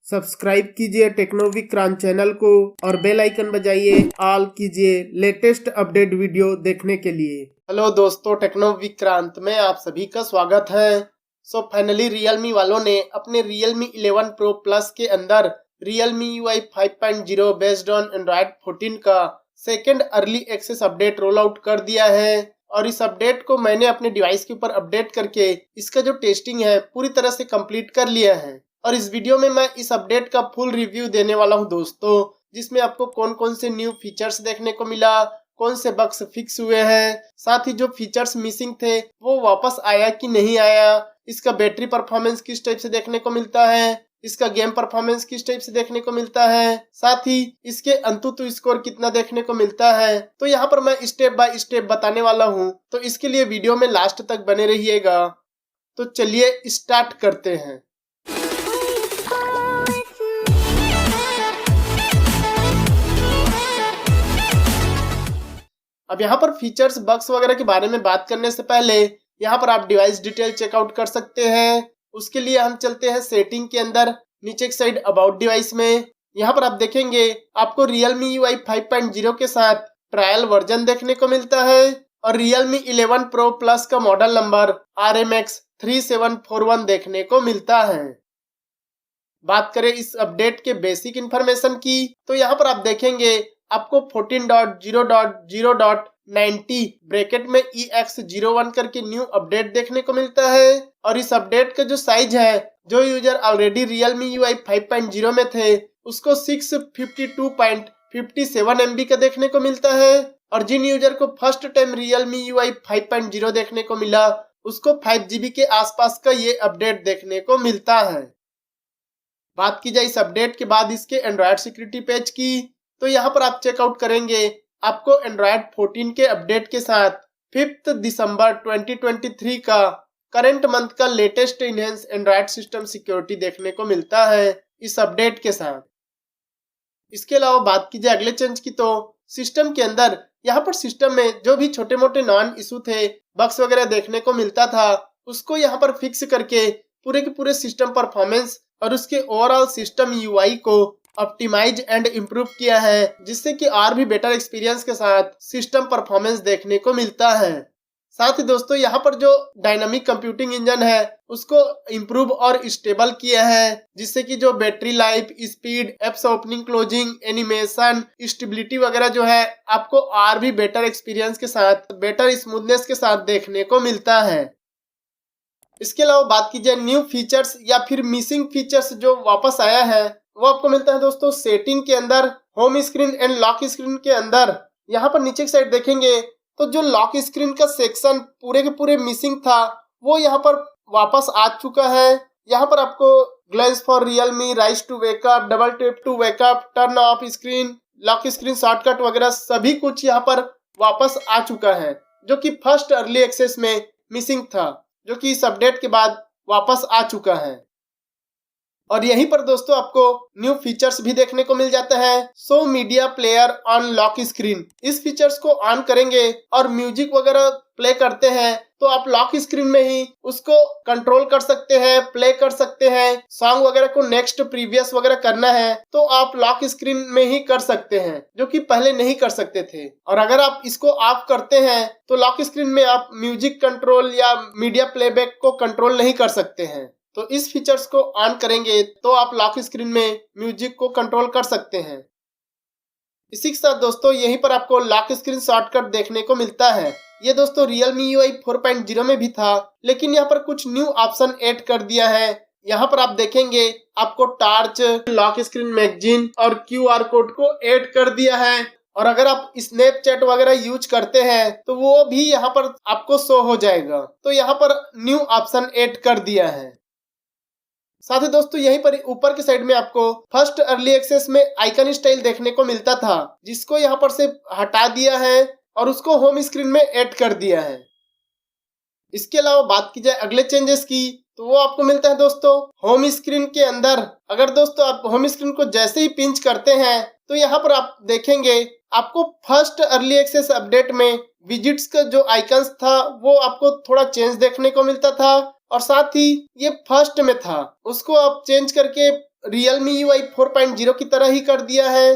Subscribe कीजिए टेक्नोविक्रांत channel को और बेल आइकन बजाइए ऑल कीजिए लेटेस्ट अपडेट वीडियो देखने के लिए। हेलो दोस्तों, टेक्नोविक्रांत में आप सभी का स्वागत है। फाइनली रियलमी वालों ने अपने Realme 11 Pro Plus के अंदर Realme UI 5.0 based on Android 14 का second early access update roll out कर दिया है और इस अपडेट को मैंने अपने डिवाइस के ऊपर अपडेट करके इसका जो टेस्टिंग है पूरी तरह से कंप्लीट कर लिया है। और इस वीडियो में मैं इस अपडेट का फुल रिव्यू देने वाला हूं दोस्तों, जिसमें आपको कौन कौन से न्यू फीचर्स देखने को मिला, कौन से बग्स फिक्स हुए हैं, साथ ही जो फीचर्स मिसिंग थे वो वापस आया कि नहीं आया, इसका बैटरी परफॉर्मेंस किस टाइप से देखने को मिलता है, इसका गेम परफॉर्मेंस किस टाइप से देखने को मिलता है, साथ ही इसके अंतुतु स्कोर कितना देखने को मिलता है। तो यहाँ पर मैं स्टेप बाय स्टेप बताने वाला हूँ, तो इसके लिए वीडियो में लास्ट तक बने रहिएगा। तो चलिए स्टार्ट करते हैं। अब यहाँ पर फीचर्स बग्स वगैरह के बारे में बात करने से पहले यहाँ पर आप डिवाइस डिटेल चेकआउट कर सकते हैं। उसके लिए हम चलते हैं सेटिंग के अंदर, नीचे की साइड अबाउट डिवाइस में। यहाँ पर आप देखेंगे आपको Realme UI 5.0 के साथ ट्रायल वर्जन देखने को मिलता है और Realme 11 Pro Plus का मॉडल नंबर RMX 3741 देखने को मिलता है। बात करें इस अपडेट के बेसिक इंफॉर्मेशन की, तो यहाँ पर आप देखेंगे आपको 14.0.0.90 ब्रैकेट में EX01 करके न्यू अपडेट देखने को मिलता है और इस अपडेट का जो साइज है, जो यूजर ऑलरेडी Realme UI 5.0 में थे उसको 652.57 MB का देखने को मिलता है और जिन यूजर को फर्स्ट टाइम Realme UI 5.0 देखने को मिला उसको 5 GB के आसपास का ये अपडेट देखने को मिलता है। बात की जाए इस अपडेट के बाद इसके एंड्रॉयड सिक्योरिटी पेज की, तो यहाँ पर आप चेकआउट करेंगे आपको Android 14 के अपडेट के साथ 5 दिसंबर 2023 का करंट मंथ का latest enhance Android system security देखने को मिलता है इस अपडेट के साथ। इसके अलावा बात की जाए अगले चेंज की, तो सिस्टम के अंदर यहाँ पर सिस्टम में जो भी छोटे मोटे नॉन इशू थे, बग्स वगैरह देखने को मिलता था, उसको यहाँ पर फिक्स करके पूरे के पूरे सिस्टम परफॉर्मेंस और उसके ओवरऑल सिस्टम UI को ऑप्टिमाइज एंड इम्प्रूव किया है, जिससे कि और भी बेटर एक्सपीरियंस के साथ सिस्टम परफॉर्मेंस देखने को मिलता है। साथ ही दोस्तों यहाँ पर जो डायनामिक कंप्यूटिंग इंजन है उसको इम्प्रूव और स्टेबल किया है, जिससे कि जो battery life, speed, apps opening closing, animation, stability वगैरह जो है आपको और भी बेटर एक्सपीरियंस के साथ, बेटर स्मूथनेस के साथ देखने को मिलता है। इसके अलावा बात की जाए न्यू फीचर्स या फिर मिसिंग फीचर्स जो वापस आया है, वो आपको मिलता है दोस्तों सेटिंग के अंदर, home screen and lock screen के अंदर। यहाँ पर नीचे की साइड देखेंगे तो जो लॉक स्क्रीन का सेक्शन पूरे के पूरे मिसिंग था वो यहाँ पर वापस आ चुका है। यहाँ पर आपको glance for Realme, raise to wake up, double tap to wake up, turn off screen, lock screen shortcut वगैरह सभी कुछ यहाँ पर वापस आ चुका है, जो कि फर्स्ट अर्ली एक्सेस में मिसिंग था, जो कि इस अपडेट के बाद वापस आ चुका है। और यहीं पर दोस्तों आपको न्यू फीचर्स भी देखने को मिल जाता है, show media player on lock screen. इस फीचर्स को ऑन करेंगे और म्यूजिक वगैरह प्ले करते हैं तो आप लॉक स्क्रीन में ही उसको कंट्रोल कर सकते हैं, प्ले कर सकते हैं। सॉन्ग वगैरह को नेक्स्ट, प्रीवियस वगैरह करना है तो आप लॉक स्क्रीन में ही कर सकते हैं, जो कि पहले नहीं कर सकते थे। और अगर आप इसको ऑफ करते हैं तो लॉक स्क्रीन में आप म्यूजिक कंट्रोल या मीडिया प्लेबैक को कंट्रोल नहीं कर सकते हैं। तो इस फीचर्स को ऑन करेंगे तो आप लॉक स्क्रीन में म्यूजिक को कंट्रोल कर सकते हैं। इसी के साथ दोस्तों यहीं पर आपको लॉक स्क्रीन शॉर्टकट देखने को मिलता है। ये दोस्तों Realme UI 4.0 में भी था, लेकिन यहाँ पर कुछ न्यू ऑप्शन ऐड कर दिया है। यहाँ पर आप देखेंगे आपको टॉर्च, लॉक स्क्रीन मैगजीन और QR कोड को ऐड कर दिया है। और अगर आप स्नैपचैट वगैरह यूज करते हैं तो वो भी यहाँ पर आपको शो हो जाएगा। तो यहाँ पर न्यू ऑप्शन ऐड कर दिया है। साथ ही दोस्तों यहीं पर ऊपर की साइड में आपको फर्स्ट अर्ली एक्सेस में आइकन स्टाइल देखने को मिलता था, जिसको यहाँ पर से हटा दिया है और उसको होम स्क्रीन में ऐड कर दिया है। इसके अलावा बात की जाए अगले चेंजेस की, तो वो आपको मिलता है दोस्तों होम स्क्रीन के अंदर। अगर दोस्तों आप होम स्क्रीन को जैसे ही पिंच करते हैं तो यहाँ पर आप देखेंगे आपको फर्स्ट अर्ली एक्सेस अपडेट में विजिट्स का जो आइकन्स था वो आपको थोड़ा चेंज देखने को मिलता था और साथ ही ये फर्स्ट में था, उसको आप चेंज करके Realme UI 4.0 की तरह ही कर दिया है।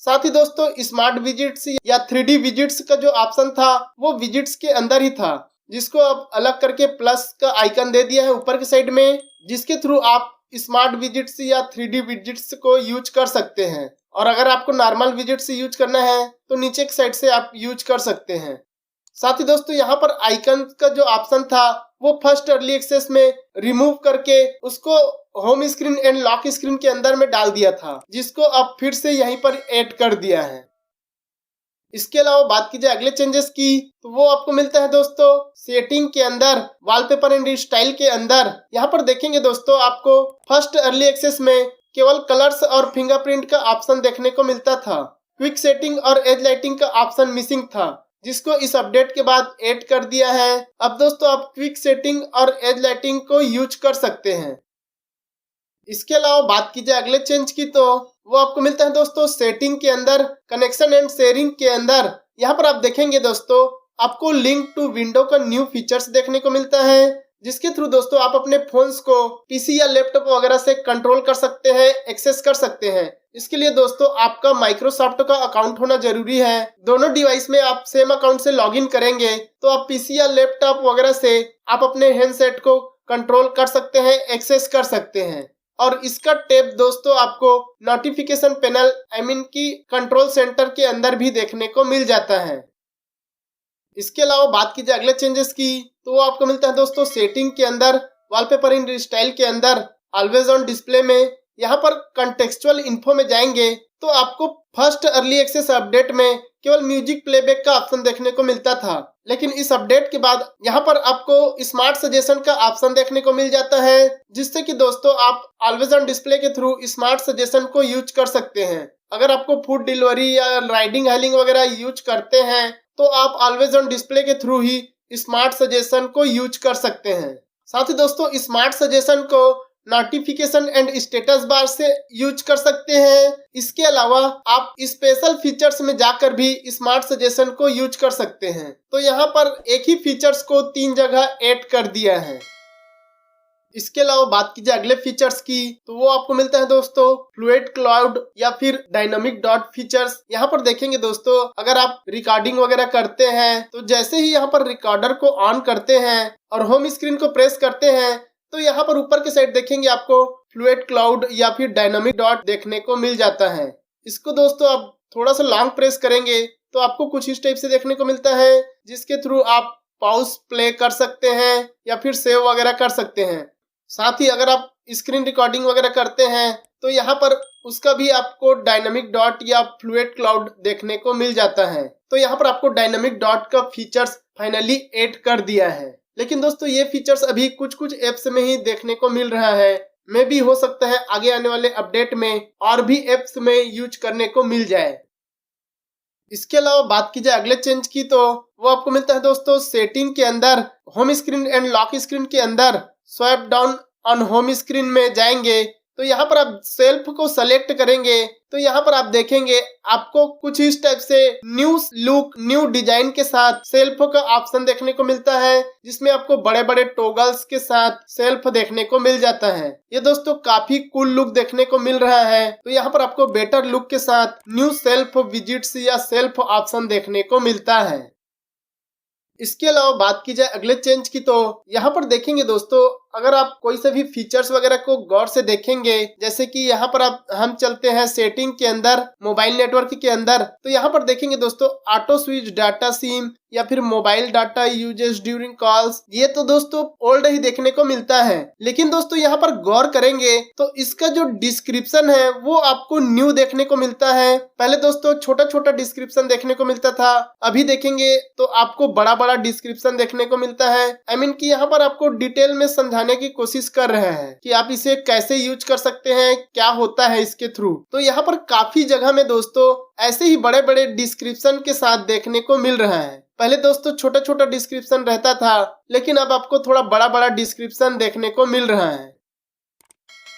साथ ही दोस्तों स्मार्ट विजिट्स या 3D विजिट्स का जो ऑप्शन था वो विजिट्स के अंदर ही था, जिसको अब अलग करके प्लस का आइकन दे दिया है ऊपर की साइड में, जिसके थ्रू आप स्मार्ट विजिट्स या 3D विजिट्स को यूज कर सकते हैं। और अगर आपको नॉर्मल विजिट्स यूज करना है तो नीचे की साइड से आप यूज कर सकते हैं। साथ ही दोस्तों यहाँ पर आइकन का जो ऑप्शन था वो फर्स्ट अर्ली एक्सेस में रिमूव करके उसको home screen and lock screen के अंदर में डाल दिया था, जिसको अब फिर से यहीं पर ऐड कर दिया है। इसके अलावा बात की जाए अगले चेंजेस की, तो वो आपको मिलता है दोस्तों सेटिंग के अंदर वॉलपेपर एंड स्टाइल के अंदर। यहाँ पर देखेंगे दोस्तों आपको फर्स्ट अर्ली एक्सेस में केवल कलर्स और फिंगरप्रिंट का ऑप्शन देखने को मिलता था। क्विक सेटिंग और एज लाइटिंग का ऑप्शन मिसिंग था, जिसको इस अपडेट के बाद ऐड कर दिया है। अब दोस्तों आप क्विक सेटिंग और एज लाइटिंग को यूज कर सकते हैं। इसके अलावा बात की जाए अगले चेंज की, तो वो आपको मिलता है दोस्तों सेटिंग के अंदर कनेक्शन एंड शेयरिंग के अंदर। यहाँ पर आप देखेंगे दोस्तों आपको लिंक टू विंडो का न्यू फीचर्स देखने को मिलता है, जिसके थ्रू दोस्तों आप अपने फोन्स को पीसी या लैपटॉप वगैरह से कंट्रोल कर सकते हैं, एक्सेस कर सकते हैं। इसके लिए दोस्तों आपका माइक्रोसॉफ्ट का अकाउंट होना जरूरी है। दोनों डिवाइस में आप सेम अकाउंट से लॉगिन करेंगे तो आप पीसी या लैपटॉप वगैरह से आप अपने हैंडसेट को कंट्रोल कर सकते हैं, एक्सेस कर सकते हैं। और इसका टैब दोस्तों आपको नोटिफिकेशन पैनल की कंट्रोल सेंटर के अंदर भी देखने को मिल जाता है। इसके अलावा बात की जाए अगले चेंजेस की, तो वो आपको मिलता है दोस्तों सेटिंग के अंदर वॉलपेपर इन स्टाइल के अंदर ऑलवेज ऑन डिस्प्ले में। यहाँ पर कंटेक्चुअल इन्फो में जाएंगे तो आपको फर्स्ट अर्ली एक्सेस अपडेट में केवल म्यूजिक प्लेबैक का ऑप्शन देखने को मिलता था, लेकिन इस अपडेट के बाद यहाँ पर आपको स्मार्ट सजेशन का ऑप्शन देखने को मिल जाता है, जिससे कि दोस्तों आप ऑलवेज ऑन डिस्प्ले के थ्रू स्मार्ट सजेशन को यूज कर सकते हैं। अगर आपको फूड डिलीवरी या राइडिंग हेलिंग वगैरह यूज करते हैं तो आप ऑलवेज ऑन डिस्प्ले के थ्रू ही स्मार्ट सजेशन को यूज कर सकते हैं। साथ ही दोस्तों स्मार्ट सजेशन को नोटिफिकेशन एंड स्टेटस बार से यूज कर सकते हैं। इसके अलावा आप स्पेशल फीचर्स में जाकर भी स्मार्ट सजेशन को यूज कर सकते हैं। तो यहाँ पर एक ही फीचर्स को 3 जगह ऐड कर दिया है। इसके अलावा बात की जाए अगले फीचर्स की, तो वो आपको मिलता है दोस्तों फ्लूइड क्लाउड या फिर डायनामिक डॉट फीचर्स। यहाँ पर देखेंगे दोस्तों अगर आप रिकॉर्डिंग वगैरह करते हैं तो जैसे ही यहाँ पर रिकॉर्डर को ऑन करते हैं और होम स्क्रीन को प्रेस करते हैं तो यहाँ पर ऊपर के साइड देखेंगे आपको फ्लूइड क्लाउड या फिर डायनामिक डॉट देखने को मिल जाता है। इसको दोस्तों आप थोड़ा सा लॉन्ग प्रेस करेंगे तो आपको कुछ इस टाइप से देखने को मिलता है, जिसके थ्रू आप पॉज प्ले कर सकते हैं या फिर सेव वगैरह कर सकते हैं। साथ ही अगर आप स्क्रीन रिकॉर्डिंग वगैरह करते हैं तो यहाँ पर उसका भी आपको डायनामिक डॉट या फ्लूइड क्लाउड देखने को मिल जाता है। तो यहाँ पर आपको डायनामिक डॉट का फीचर्स फाइनली ऐड कर दिया है। लेकिन दोस्तों ये फीचर्स अभी कुछ एप्स में ही देखने को मिल रहा है, मे भी हो सकता है आगे आने वाले अपडेट में और भी एप्स में यूज करने को मिल जाए। इसके अलावा बात की जाए अगले चेंज की, तो वो आपको मिलता है दोस्तों सेटिंग के अंदर home screen and lock screen के अंदर swipe down on home screen में जाएंगे तो यहाँ पर आप सेल्फ को सेलेक्ट करेंगे तो यहाँ पर आप देखेंगे आपको कुछ इस टाइप से न्यू लुक न्यू डिजाइन के साथ सेल्फ का ऑप्शन देखने को मिलता है, जिसमें आपको बड़े बड़े टॉगल्स के साथ सेल्फ देखने को मिल जाता है। ये दोस्तों काफी कूल लुक देखने को मिल रहा है। तो यहाँ पर आपको बेटर लुक के साथ न्यू सेल्फ विजिट्स या सेल्फ ऑप्शन देखने को मिलता है। इसके अलावा बात की जाए अगले चेंज की, तो यहाँ पर देखेंगे दोस्तों अगर आप कोई से भी फीचर्स वगैरह को गौर से देखेंगे, जैसे कि यहाँ पर हम चलते हैं सेटिंग के अंदर मोबाइल नेटवर्क के अंदर, तो यहाँ पर देखेंगे दोस्तों ऑटो स्विच डाटा सिम या फिर mobile data uses during calls, ये तो दोस्तों ओल्ड ही देखने को मिलता है। लेकिन दोस्तों यहाँ पर गौर करेंगे तो इसका जो डिस्क्रिप्शन है वो आपको न्यू देखने को मिलता है। पहले दोस्तों छोटा छोटा डिस्क्रिप्शन देखने को मिलता था, अभी देखेंगे तो आपको बड़ा बड़ा डिस्क्रिप्शन देखने को मिलता है। कि यहाँ पर आपको डिटेल में समझाने की कोशिश कर रहे हैं कि आप इसे कैसे यूज कर सकते हैं, क्या होता है इसके थ्रू। तो यहाँ पर काफी जगह में दोस्तों ऐसे ही बड़े बड़े डिस्क्रिप्शन के साथ देखने को मिल रहा है। पहले दोस्तों छोटा छोटा डिस्क्रिप्शन रहता था, लेकिन अब आपको थोड़ा बड़ा बड़ा डिस्क्रिप्शन देखने को मिल रहा है।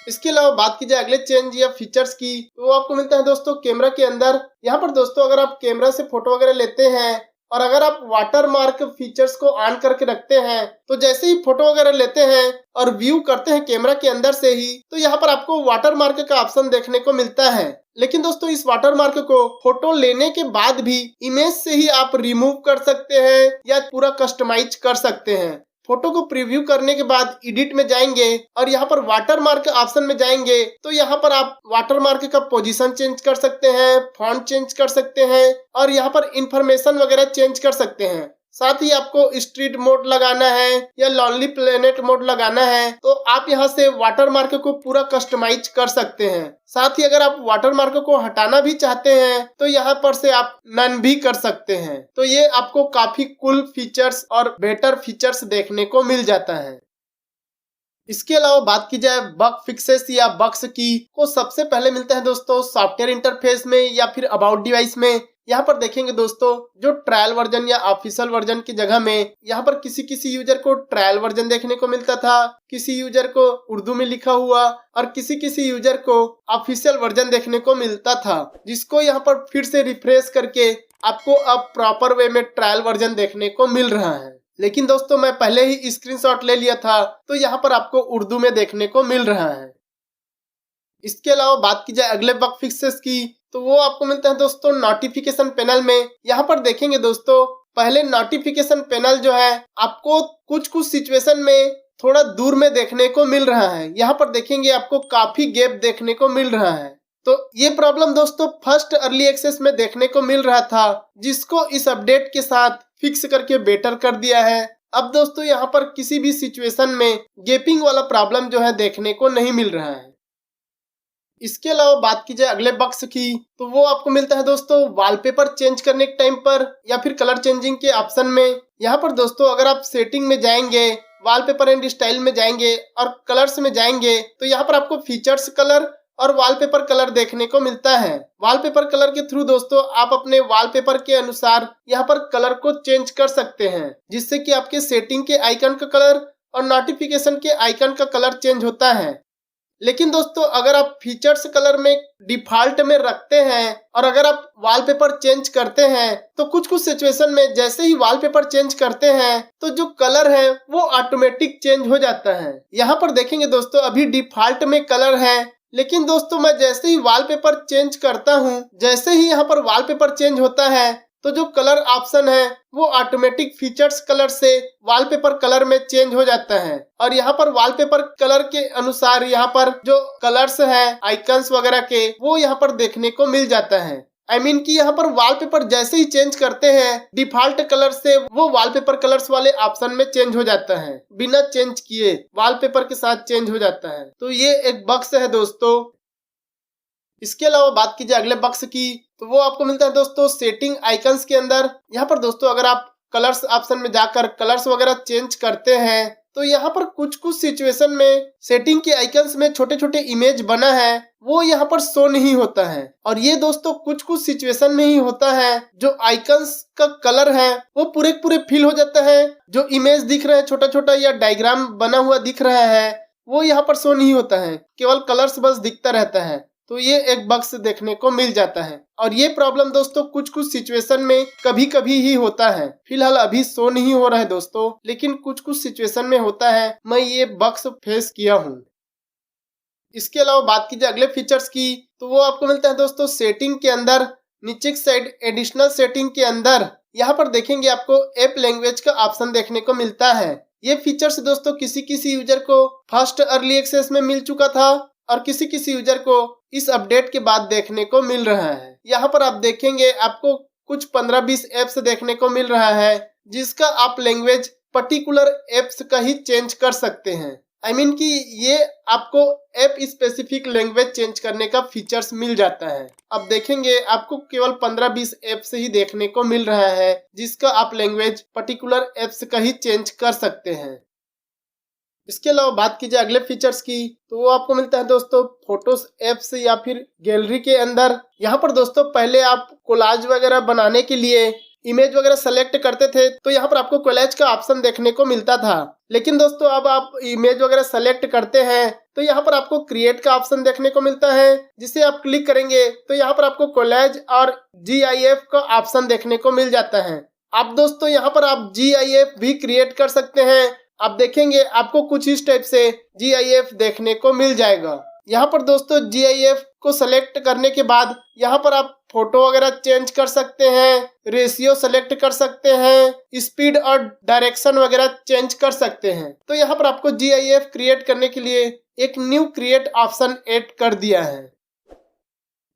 इसके अलावा बात की जाए अगले चेंज या फीचर्स की, तो वो आपको मिलता है दोस्तों कैमरा के अंदर। यहाँ पर दोस्तों अगर आप कैमरा से फोटो वगैरह लेते हैं और अगर आप वाटरमार्क फीचर्स को ऑन करके रखते हैं तो जैसे ही फोटो वगैरह लेते हैं और व्यू करते हैं कैमरा के अंदर से ही, तो यहाँ पर आपको वाटरमार्क का ऑप्शन देखने को मिलता है। लेकिन दोस्तों इस वाटरमार्क को फोटो लेने के बाद भी इमेज से ही आप रिमूव कर सकते हैं या पूरा कस्टमाइज कर सकते हैं। फोटो को प्रीव्यू करने के बाद एडिट में जाएंगे और यहाँ पर वाटरमार्क ऑप्शन में जाएंगे तो यहाँ पर आप वाटरमार्क का पोजीशन चेंज कर सकते हैं, फॉन्ट चेंज कर सकते हैं और यहाँ पर इंफॉर्मेशन वगैरह चेंज कर सकते हैं। साथ ही आपको स्ट्रीट मोड लगाना है या लॉनली प्लेनेट मोड लगाना है तो आप यहाँ से वाटरमार्क को पूरा कस्टमाइज कर सकते हैं। साथ ही अगर आप वाटरमार्क को हटाना भी चाहते हैं तो यहाँ पर से आप नन भी कर सकते हैं। तो ये आपको काफी कूल फीचर्स और बेटर फीचर्स देखने को मिल जाता है। इसके अलावा बात की जाए बग फिक्सेस या बग्स की, को सबसे पहले मिलता है दोस्तों सॉफ्टवेयर इंटरफेस में या फिर अबाउट डिवाइस में। यहाँ पर देखेंगे दोस्तों जो ट्रायल वर्जन या ऑफिशियल वर्जन की जगह में यहाँ पर किसी यूजर को ट्रायल वर्जन देखने को मिलता था, किसी यूजर को उर्दू में लिखा हुआ और किसी यूजर को ऑफिशियल वर्जन देखने को मिलता था, जिसको यहाँ पर फिर से रिफ्रेश करके आपको अब प्रॉपर वे में ट्रायल वर्जन देखने को मिल रहा है। लेकिन दोस्तों मैं पहले ही स्क्रीनशॉट ले लिया था तो यहाँ पर आपको उर्दू में देखने को मिल रहा है। इसके अलावा बात की जाए अगले बग फिक्सेस की, तो वो आपको मिलता है दोस्तों नोटिफिकेशन पैनल में। यहाँ पर देखेंगे दोस्तों पहले नोटिफिकेशन पैनल जो है आपको कुछ सिचुएशन में थोड़ा दूर में देखने को मिल रहा है। यहाँ पर देखेंगे आपको काफी गैप देखने को मिल रहा है। तो ये प्रॉब्लम दोस्तों फर्स्ट अर्ली एक्सेस में देखने को मिल रहा था, जिसको इस अपडेट के साथ फिक्स करके बेटर कर दिया है। अब दोस्तों यहाँ पर किसी भी सिचुएशन में गैपिंग वाला प्रॉब्लम जो है देखने को नहीं मिल रहा है। इसके अलावा बात की जाए अगले बग्स की, तो वो आपको मिलता है दोस्तों वॉलपेपर चेंज करने के टाइम पर या फिर कलर चेंजिंग के ऑप्शन में। यहाँ पर दोस्तों अगर आप सेटिंग में जाएंगे, वॉलपेपर एंड स्टाइल में जाएंगे और कलर्स में जाएंगे तो यहाँ पर आपको फीचर्स कलर और वॉलपेपर कलर देखने को मिलता है। वॉलपेपर कलर के थ्रू दोस्तों आप अपने वॉलपेपर के अनुसार यहाँ पर कलर को चेंज कर सकते हैं, जिससे कि आपके सेटिंग के आइकन का कलर और नोटिफिकेशन के आइकन का कलर चेंज होता है। लेकिन दोस्तों अगर आप फीचर्स कलर में डिफॉल्ट में रखते हैं और अगर आप वॉलपेपर चेंज करते हैं तो कुछ सिचुएशन में जैसे ही वॉलपेपर चेंज करते हैं तो जो कलर है वो ऑटोमेटिक चेंज हो जाता है। यहाँ पर देखेंगे दोस्तों अभी डिफॉल्ट में कलर है, लेकिन दोस्तों मैं जैसे ही वॉलपेपर चेंज करता हूँ, जैसे ही यहाँ पर वॉलपेपर चेंज होता है तो जो कलर ऑप्शन है वो ऑटोमेटिक फीचर्स कलर से वॉलपेपर कलर में चेंज हो जाता है। और यहाँ पर वॉलपेपर कलर के अनुसार यहाँ पर जो कलर्स है आइकन्स वगैरह के वो यहाँ पर देखने को मिल जाता है। कि यहाँ पर वॉलपेपर जैसे ही चेंज करते हैं डिफॉल्ट कलर से वो वॉलपेपर कलर्स वाले ऑप्शन में चेंज हो जाता है, बिना चेंज किए वॉलपेपर के साथ चेंज हो जाता है। तो ये एक बग्स है दोस्तों। इसके अलावा बात कीजिए अगले बग्स की, तो वो आपको मिलता है दोस्तों सेटिंग आइकन्स के अंदर। यहाँ पर दोस्तों अगर आप कलर्स ऑप्शन में जाकर कलर्स वगैरह चेंज करते हैं तो यहाँ पर कुछ सिचुएशन में सेटिंग के आइकन्स में छोटे इमेज बना है वो यहाँ पर शो नहीं होता है। और ये दोस्तों कुछ सिचुएशन में ही होता है, जो आइकन्स का कलर है वो पूरे फिल हो जाता है। जो इमेज दिख रहा है छोटा या डायग्राम बना हुआ दिख रहा है वो यहाँ पर शो नहीं होता है, केवल कलर्स बस दिखता रहता है। तो ये एक बग्स देखने को मिल जाता है और ये प्रॉब्लम दोस्तों कुछ सिचुएशन में कभी ही होता है। फिलहाल अभी शो नहीं हो रहा है दोस्तों, लेकिन कुछ सिचुएशन में होता है। मैं ये बग्स फेस किया हूँ। इसके अलावा बात कीजिए अगले फीचर्स की, तो वो आपको मिलता है दोस्तों सेटिंग के अंदर नीचे की साइड एडिशनल सेटिंग के अंदर यहाँ पर देखेंगे आपको ऐप लैंग्वेज का ऑप्शन देखने को मिलता है। ये फीचर्स दोस्तों किसी यूजर को फर्स्ट अर्ली एक्सेस में मिल चुका था और किसी यूजर को इस अपडेट के बाद देखने को मिल रहा है। यहाँ पर आप देखेंगे आपको कुछ 15-20 एप्स देखने को मिल रहा है, जिसका आप लैंग्वेज पर्टिकुलर एप्स का ही चेंज कर सकते हैं। कि ये आपको ऐप स्पेसिफिक लैंग्वेज चेंज करने का फीचर्स मिल जाता है। अब देखेंगे आपको केवल 15-20 एप्स ही देखने को मिल रहा है, जिसका आप लैंग्वेज पर्टिकुलर एप्स का ही चेंज कर सकते हैं। इसके अलावा बात कीजिए अगले फीचर्स की, तो वो आपको मिलता है दोस्तों फोटोज एप्स या फिर गैलरी के अंदर। यहाँ पर दोस्तों पहले आप कोलाज वगैरह बनाने के लिए इमेज वगैरह सेलेक्ट करते थे तो यहाँ पर आपको कोलाज का ऑप्शन देखने को मिलता था। लेकिन दोस्तों अब आप इमेज वगैरह सेलेक्ट करते हैं तो यहाँ पर आपको क्रिएट का ऑप्शन देखने को मिलता है, जिसे आप क्लिक करेंगे तो यहाँ पर आपको कोलाज और GIF का ऑप्शन देखने को मिल जाता है। आप दोस्तों यहाँ पर आप GIF भी क्रिएट कर सकते हैं। आप देखेंगे आपको कुछ इस टाइप से GIF देखने को मिल जाएगा। यहाँ पर दोस्तों GIF को सेलेक्ट करने के बाद यहाँ पर आप फोटो वगैरह चेंज कर सकते हैं, रेशियो सेलेक्ट कर सकते हैं, स्पीड और डायरेक्शन वगैरह चेंज कर सकते हैं। तो यहाँ पर आपको GIF क्रिएट करने के लिए एक न्यू क्रिएट ऑप्शन ऐड कर दिया है।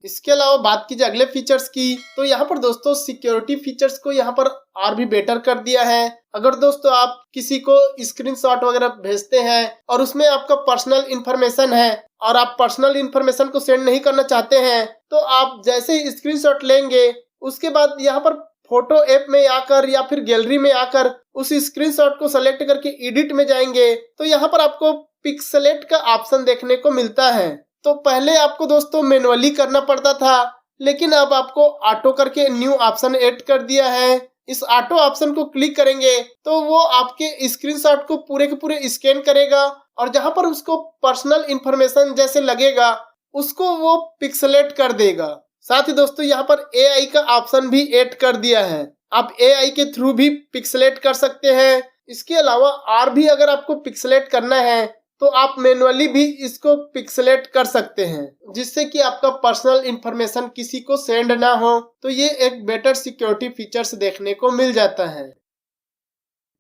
इसके अलावा बात की जाए अगले फीचर्स की, तो यहाँ पर दोस्तों सिक्योरिटी फीचर्स को यहाँ पर और भी बेटर कर दिया है। अगर दोस्तों आप किसी को स्क्रीनशॉट वगैरह भेजते हैं और उसमें आपका पर्सनल इंफॉर्मेशन है और आप पर्सनल इंफॉर्मेशन को सेंड नहीं करना चाहते हैं, तो आप जैसे ही स्क्रीनशॉट लेंगे उसके बाद यहाँ पर फोटो ऐप में आकर या फिर गैलरी में आकर उस स्क्रीनशॉट को सेलेक्ट करके एडिट में जाएंगे तो यहाँ पर आपको पिक्सेलेट का ऑप्शन देखने को मिलता है। तो पहले आपको दोस्तों मैनुअली करना पड़ता था, लेकिन अब आपको ऑटो करके न्यू ऑप्शन ऐड कर दिया है। इस ऑटो ऑप्शन को क्लिक करेंगे तो वो आपके स्क्रीनशॉट को पूरे के पूरे स्कैन करेगा और जहां पर उसको पर्सनल इंफॉर्मेशन जैसे लगेगा उसको वो पिक्सेलेट कर देगा। साथ ही दोस्तों यहाँ पर AI का ऑप्शन भी ऐड कर दिया है। आप AI के थ्रू भी पिक्सेलेट कर सकते हैं। इसके अलावा और भी अगर आपको पिक्सेलेट करना है तो आप मैनुअली भी इसको पिक्सेलेट कर सकते हैं, जिससे कि आपका पर्सनल इंफॉर्मेशन किसी को सेंड ना हो। तो ये एक बेटर सिक्योरिटी फीचर्स देखने को मिल जाता है।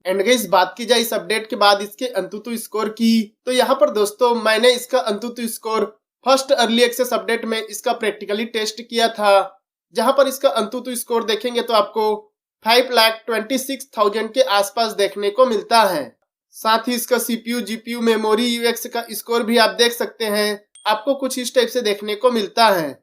एंड गाइस बात की जाए इस अपडेट के बाद इसके अंतुतु स्कोर की, तो यहाँ पर दोस्तों मैंने इसका AnTuTu score first early access update में इसका प्रैक्टिकली टेस्ट किया था, जहां पर इसका अंतुतु स्कोर देखेंगे तो आपको 5,26,000 के आसपास देखने को मिलता है। साथ ही इसका CPU, GPU, मेमोरी, UX का स्कोर भी आप देख सकते हैं, आपको कुछ इस टाइप से देखने को मिलता है।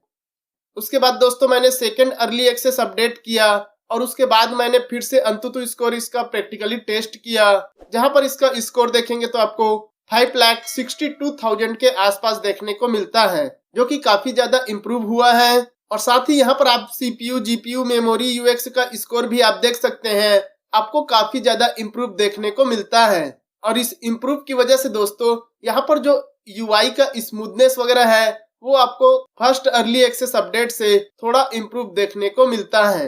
उसके बाद दोस्तों मैंने सेकंड अर्ली एक्सेस अपडेट किया और उसके बाद मैंने फिर से अंतुतु स्कोर इसका प्रैक्टिकली टेस्ट किया, जहां पर इसका स्कोर देखेंगे तो आपको 5,62,000 के आसपास देखने को मिलता है, जो कि काफी ज्यादा इम्प्रूव हुआ है। और साथ ही यहाँ पर आप CPU, GPU, मेमोरी, UX का स्कोर भी आप देख सकते हैं, आपको काफी ज्यादा इम्प्रूव देखने को मिलता है। और इस इम्प्रूव की वजह से दोस्तों यहाँ पर जो UI का स्मूथनेस वगैरह है वो आपको फर्स्ट अर्ली एक्सेस अपडेट से थोड़ा इम्प्रूव देखने को मिलता है।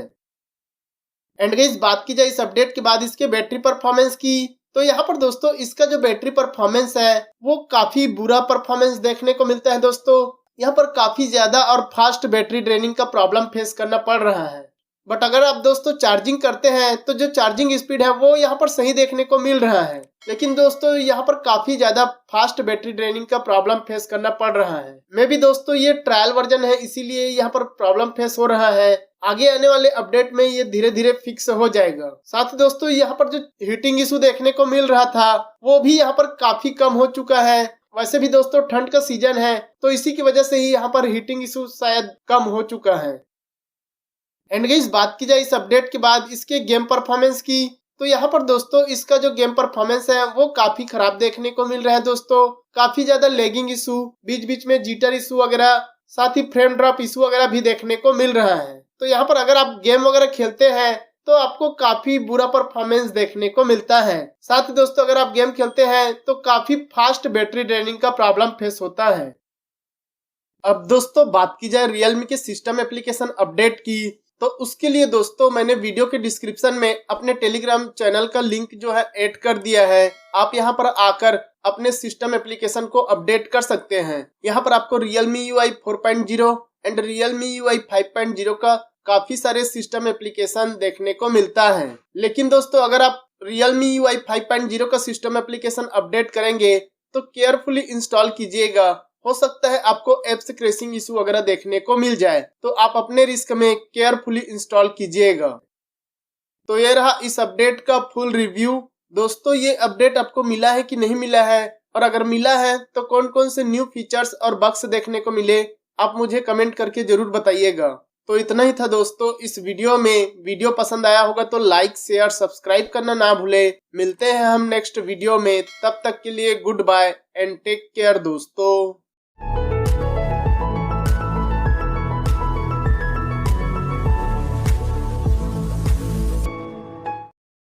एंड गाइस बात की जाए इस अपडेट के बाद इसके बैटरी परफॉर्मेंस की, तो यहाँ पर दोस्तों इसका जो बैटरी परफॉर्मेंस है वो काफी बुरा परफॉर्मेंस देखने को मिलता है। दोस्तों यहाँ पर काफी ज्यादा और फास्ट बैटरी ड्रेनिंग का प्रॉब्लम फेस करना पड़ रहा है। बट अगर आप दोस्तों चार्जिंग करते हैं तो जो चार्जिंग स्पीड है वो यहाँ पर सही देखने को मिल रहा है, लेकिन दोस्तों यहाँ पर काफी ज्यादा फास्ट बैटरी ड्रेनिंग का प्रॉब्लम फेस करना पड़ रहा है। मे भी दोस्तों ये ट्रायल वर्जन है, इसीलिए यहाँ पर प्रॉब्लम फेस हो रहा है। आगे आने वाले अपडेट में ये धीरे धीरे फिक्स हो जाएगा। साथ ही दोस्तों यहाँ पर जो हीटिंग इशू देखने को मिल रहा था वो भी यहाँ पर काफी कम हो चुका है। वैसे भी दोस्तों ठंड का सीजन है तो इसी की वजह से ही यहाँ पर हीटिंग इशू शायद कम हो चुका है। एंड गाइस बात की जाए इस अपडेट के बाद इसके गेम परफॉर्मेंस की, तो यहाँ पर दोस्तों इसका जो गेम परफॉर्मेंस है वो काफी खराब देखने को मिल रहा है। दोस्तों काफी ज्यादा लैगिंग इशू, बीच बीच में जिटर इशू वगैरह, साथ ही फ्रेम ड्रॉप इशू वगैरह भी देखने को मिल रहा है। तो यहाँ पर अगर आप गेम वगैरह खेलते हैं तो आपको काफी बुरा परफॉर्मेंस देखने को मिलता है। साथ ही दोस्तों अगर आप गेम खेलते हैं तो काफी फास्ट बैटरी ड्रेनिंग का प्रॉब्लम फेस होता है। अब दोस्तों बात की जाए रियलमी के सिस्टम एप्लीकेशन अपडेट की, तो उसके लिए दोस्तों मैंने वीडियो के डिस्क्रिप्शन में अपने टेलीग्राम चैनल का लिंक जो है ऐड कर दिया है। आप यहां पर आकर अपने सिस्टम एप्लीकेशन को अपडेट कर सकते हैं। यहां पर आपको Realme UI 4.0 and Realme UI 5.0 का काफी सारे सिस्टम एप्लीकेशन देखने को मिलता है। लेकिन दोस्तों अगर आप Realme UI 5.0 का सिस्टम एप्लीकेशन अपडेट करेंगे तो केयरफुली इंस्टॉल कीजिएगा, हो सकता है आपको एप्स क्रैशिंग इशू वगैरह देखने को मिल जाए, तो आप अपने रिस्क में केयरफुली इंस्टॉल कीजिएगा। तो ये रहा इस अपडेट का फुल रिव्यू। दोस्तों ये अपडेट आपको मिला है कि नहीं मिला है, और अगर मिला है तो कौन कौन से न्यू फीचर्स और बग्स देखने को मिले आप मुझे कमेंट करके जरूर बताइएगा। तो इतना ही था दोस्तों इस वीडियो में। वीडियो पसंद आया होगा तो लाइक, शेयर, सब्सक्राइब करना ना भूले। मिलते हैं हम नेक्स्ट वीडियो में, तब तक के लिए goodbye and take care दोस्तों।